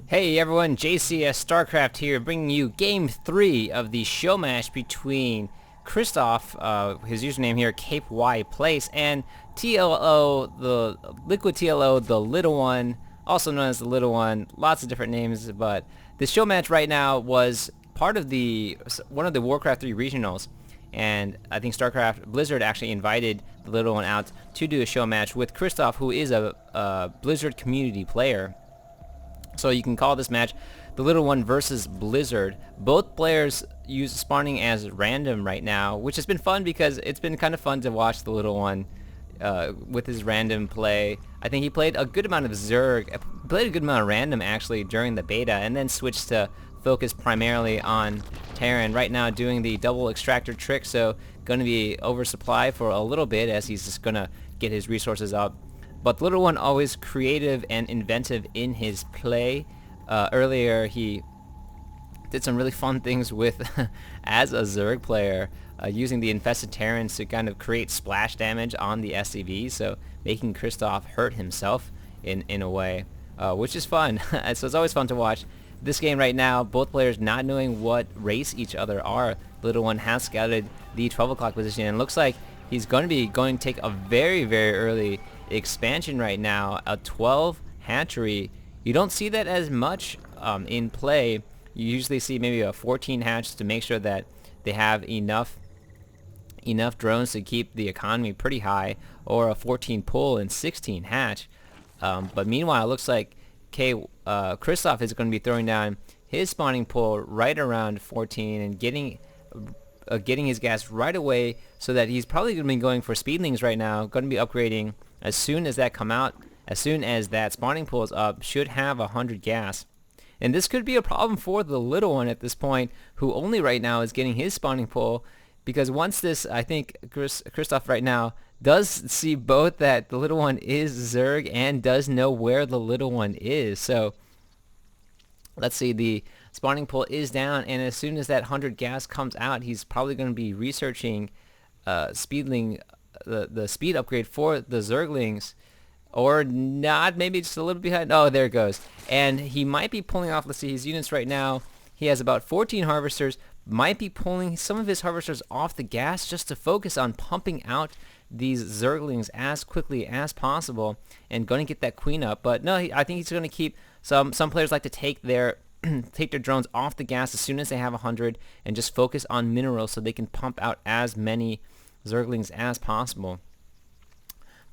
Hey everyone, JCS Starcraft here, bringing you Game 3 of the show match between Krzysztof, his username here, Cape Y Place, and TLO, the Liquid TLO, the Little One, also known as the Little One. Lots of different names, but the show match right now was part of one of the Warcraft 3 regionals, and I think Starcraft Blizzard actually invited the Little One out to do a show match with Krzysztof, who is a Blizzard community player. So you can call this match the Little One versus Blizzard. Both players use spawning as random right now, which has been fun because it's been kind of fun to watch the Little One with his random play. I think he played a good amount of Zerg, played a good amount of random actually during the beta, and then switched to focus primarily on Terran. Right now doing the double extractor trick, so going to be oversupply for a little bit as he's just going to get his resources up. But the Little One always creative and inventive in his play. Earlier he did some really fun things with as a Zerg player, using the infested Terrans to kind of create splash damage on the SCV, so making Krzysztof hurt himself in a way, which is fun. So it's always fun to watch. This game right now, both players not knowing what race each other are. Little One has scouted the 12 o'clock position and looks like he's going to take a very, very early expansion right now, a 12 hatchery. You don't see that as much in play. You usually see maybe a 14 hatch to make sure that they have enough drones to keep the economy pretty high, or a 14 pull and 16 hatch. But meanwhile, it looks like Krzysztof is going to be throwing down his spawning pull right around 14 and getting his gas right away, so that he's probably going to be going for speedlings right now, going to be upgrading as soon as that come out, as soon as that spawning pool is up, should have 100 gas. And this could be a problem for the Little One at this point, who only right now is getting his spawning pool, because once this, I think Krzysztof right now does see both that the Little One is Zerg and does know where the Little One is. So let's see, the spawning pool is down, and as soon as that 100 gas comes out, he's probably going to be researching speedling, the speed upgrade for the Zerglings, or not, maybe just a little behind. Oh, there it goes. And he might be pulling off, let's see, his units right now. He has about 14 harvesters, might be pulling some of his harvesters off the gas just to focus on pumping out these Zerglings as quickly as possible and going to get that queen up. But no, I think he's going to keep some players like to take their drones off the gas as soon as they have 100 and just focus on minerals so they can pump out as many Zerglings as possible.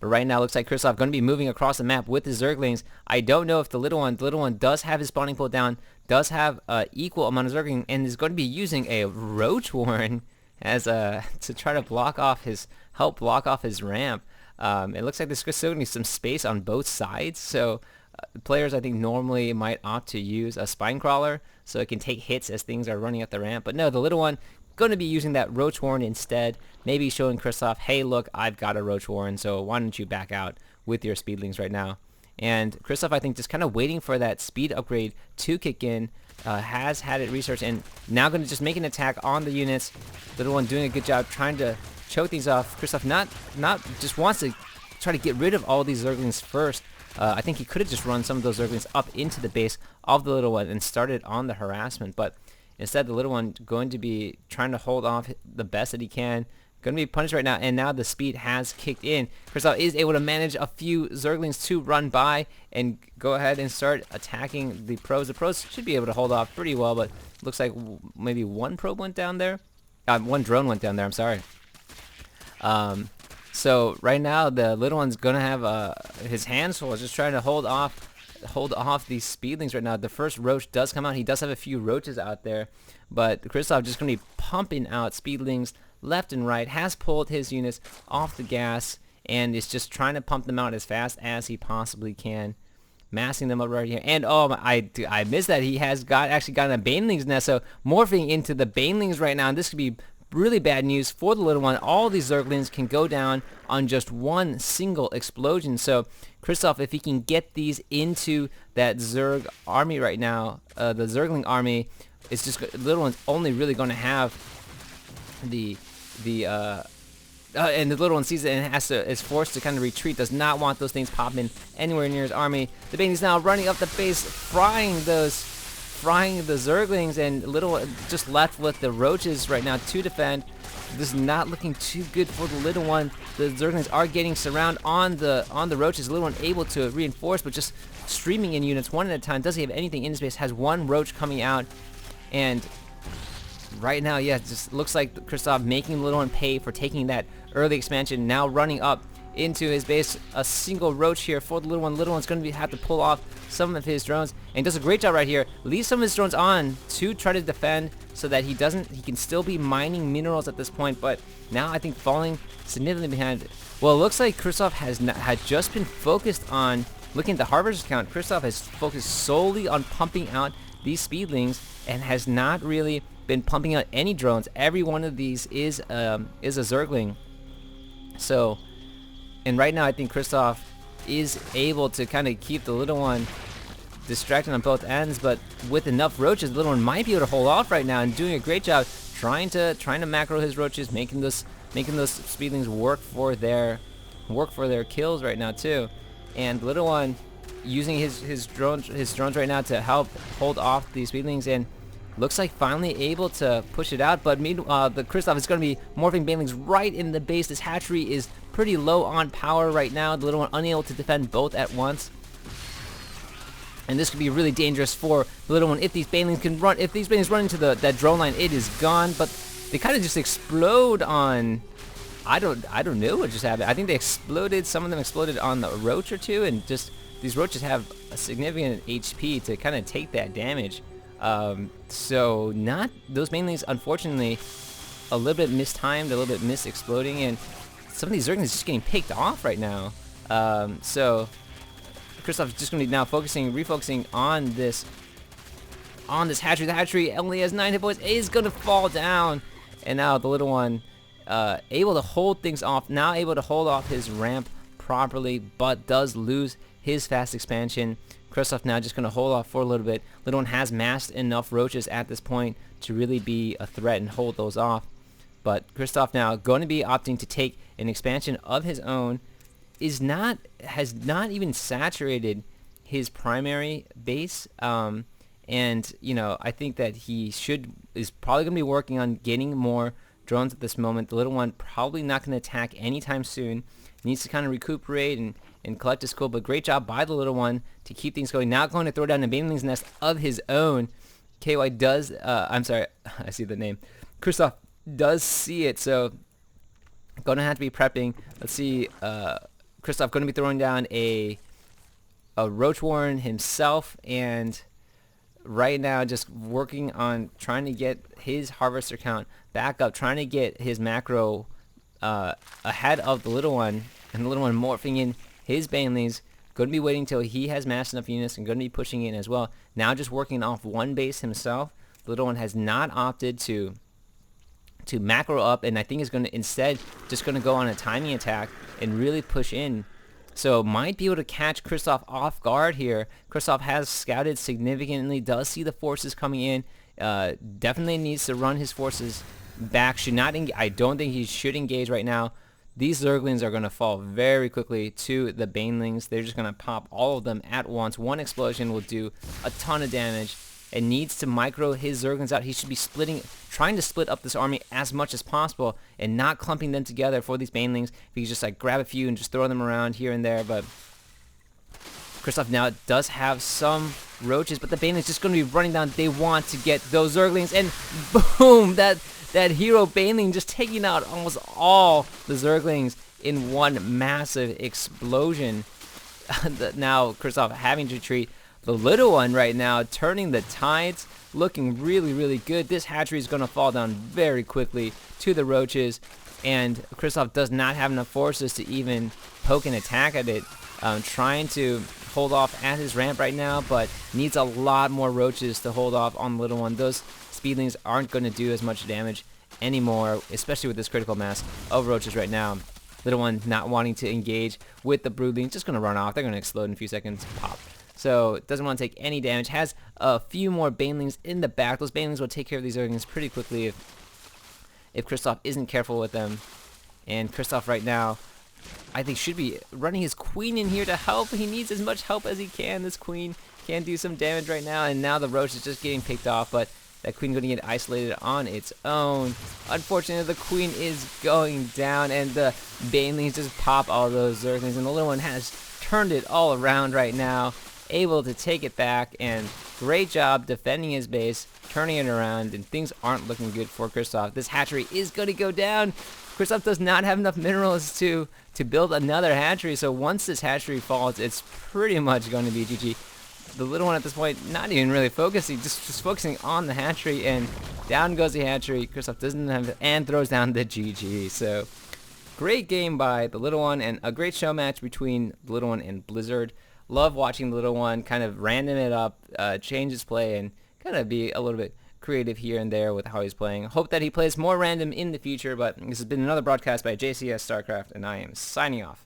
But right now, it looks like Krzysztof going to be moving across the map with the Zerglings. I don't know if the Little One does have his spawning pool down, does have equal amount of Zergling, and is going to be using a Roach Warren as to try to help block off his ramp. It looks like there's still going to be some space on both sides, so players I think normally might opt to use a Spine Crawler so it can take hits as things are running up the ramp. But no, the Little One going to be using that Roach Warren instead, maybe showing Krzysztof, hey look, I've got a Roach Warren, so why don't you back out with your speedlings right now. And Krzysztof, I think, just kind of waiting for that speed upgrade to kick in, has had it researched, and now going to just make an attack on the units. Little One doing a good job trying to choke things off. Krzysztof not just wants to try to get rid of all these Zerglings first. I think he could have just run some of those Zerglings up into the base of the Little One and started on the harassment, but instead the Little One going to be trying to hold off the best that he can. Going to be punished right now, and now the speed has kicked in. Krzysztof is able to manage a few Zerglings to run by and go ahead and start attacking the pros. The pros should be able to hold off pretty well, but looks like maybe one probe went down there. One drone went down there, I'm sorry. So right now the Little One's going to have his hands full, just trying to hold off these speedlings right now. The first Roach does come out. He does have a few Roaches out there, but Krzysztof just going to be pumping out speedlings left and right, has pulled his units off the gas, and is just trying to pump them out as fast as he possibly can, massing them up right here. And oh, I missed that he has actually gotten a Baneling's nest, so morphing into the Banelings right now, and this could be really bad news for the Little One. All these Zerglings can go down on just one single explosion. So Krzysztof, if he can get these into that Zerg army right now, the Zergling army, it's just Little One's only really going to have the and the little one sees it and is forced to kind of retreat. Does not want those things popping anywhere near his army. The Baneling's now running up the base, frying the Zerglings, and little one just left with the roaches right now to defend. This is not looking too good for the little one. The Zerglings are getting surround on the roaches. The little one able to reinforce, but just streaming in units one at a time. Doesn't have anything in his base. Has one roach coming out, and right now, yeah, it just looks like Krzysztof making the little one pay for taking that early expansion. Now running up into his base, a single roach here for the little one. Little one's going to have to pull off some of his drones, and he does a great job right here. Leaves some of his drones on to try to defend so that he can still be mining minerals at this point, but now I think falling significantly behind. Well, it looks like Krzysztof had just been focused on looking at the harvest count. Krzysztof has focused solely on pumping out these speedlings and has not really been pumping out any drones. Every one of these is a Zergling. So, and right now I think Krzysztof is able to kind of keep the little one distracted on both ends, but with enough roaches, the little one might be able to hold off right now and doing a great job trying to macro his roaches, making those speedlings work for their kills right now too. And the little one using his drones right now to help hold off these speedlings, and looks like finally able to push it out. But meanwhile, the Krzysztof is going to be morphing banelings right in the base. This hatchery is pretty low on power right now. The little one unable to defend both at once, and this could be really dangerous for the little one if these banelings can run. If these banelings run into that drone line, it is gone. But they kind of just explode on. I don't know what just happened. I think they exploded. Some of them exploded on the roach or two, and just these roaches have a significant HP to kind of take that damage. So not those banelings, unfortunately, a little bit mistimed, a little bit mis-exploding, and some of these Zerglings just getting picked off right now. So Krzysztof is just going to be now refocusing on this hatchery. The hatchery only has 9 hit points, is going to fall down, and now the little one able to hold things off, now able to hold off his ramp properly, but does lose his fast expansion. Krzysztof now just going to hold off for a little bit. Little one has massed enough roaches at this point to really be a threat and hold those off. But Krzysztof now going to be opting to take an expansion of his own. Has not even saturated his primary base. And you know, I think that he is probably going to be working on getting more drones at this moment. The little one probably not going to attack anytime soon. Needs to kind of recuperate and collect his cool, but great job by the little one to keep things going. Now going to throw down a baneling's nest of his own. KY does, I'm sorry, I see the name. Krzysztof does see it, so going to have to be prepping. Let's see, Krzysztof going to be throwing down a roach warren himself, and right now just working on trying to get his harvester count back up, trying to get his macro ahead of the little one, and the little one morphing in his banelings. Going to be waiting till he has massed enough units and going to be pushing in as well. Now just working off one base himself. The little one has not opted to macro up, and I think is going to instead just going to go on a timing attack and really push in. So might be able to catch Krzysztof off guard here. Krzysztof has scouted significantly, does see the forces coming in. Definitely needs to run his forces back. I don't think he should engage right now. These Zerglings are going to fall very quickly to the banelings. They're just going to pop all of them at once. One explosion will do a ton of damage, and needs to micro his Zerglings out. He should be trying to split up this army as much as possible and not clumping them together for these banelings. If he could just like grab a few and just throw them around here and there, but Krzysztof now does have some roaches, but the banelings just going to be running down. They want to get those Zerglings, and boom, that hero baneling just taking out almost all the Zerglings in one massive explosion. Now Krzysztof having to retreat. The little one right now turning the tides, looking really, really good. This hatchery is going to fall down very quickly to the roaches, and Krzysztof does not have enough forces to even poke an attack at it. Trying to hold off at his ramp right now, but needs a lot more roaches to hold off on the little one. Those speedlings aren't going to do as much damage anymore, especially with this critical mass of roaches right now. Little one not wanting to engage with the broodlings, just going to run off. They're going to explode in a few seconds. Pop. So doesn't want to take any damage. Has a few more banelings in the back. Those banelings will take care of these Zerglings pretty quickly if Krzysztof isn't careful with them. And Krzysztof right now, I think, should be running his queen in here to help. He needs as much help as he can. This queen can do some damage right now, and now the roach is just getting picked off, but that queen going to get isolated on its own. Unfortunately, the queen is going down, and the banelings just pop all those zerglings, and the little one has turned it all around right now, able to take it back, and great job defending his base, turning it around, and things aren't looking good for Krzysztof. This hatchery is going to go down. Krzysztof does not have enough minerals to build another hatchery, so once this hatchery falls, it's pretty much going to be GG. The little one at this point not even really focusing, just focusing on the hatchery, and down goes the hatchery. Krzysztof doesn't have it, and throws down the GG. So great game by the little one, and a great show match between the little one and Blizzard. Love watching the little one kind of random it up, change his play, and kind of be a little bit creative here and there with how he's playing. Hope that he plays more random in the future, but this has been another broadcast by JCS Starcraft, and I am signing off.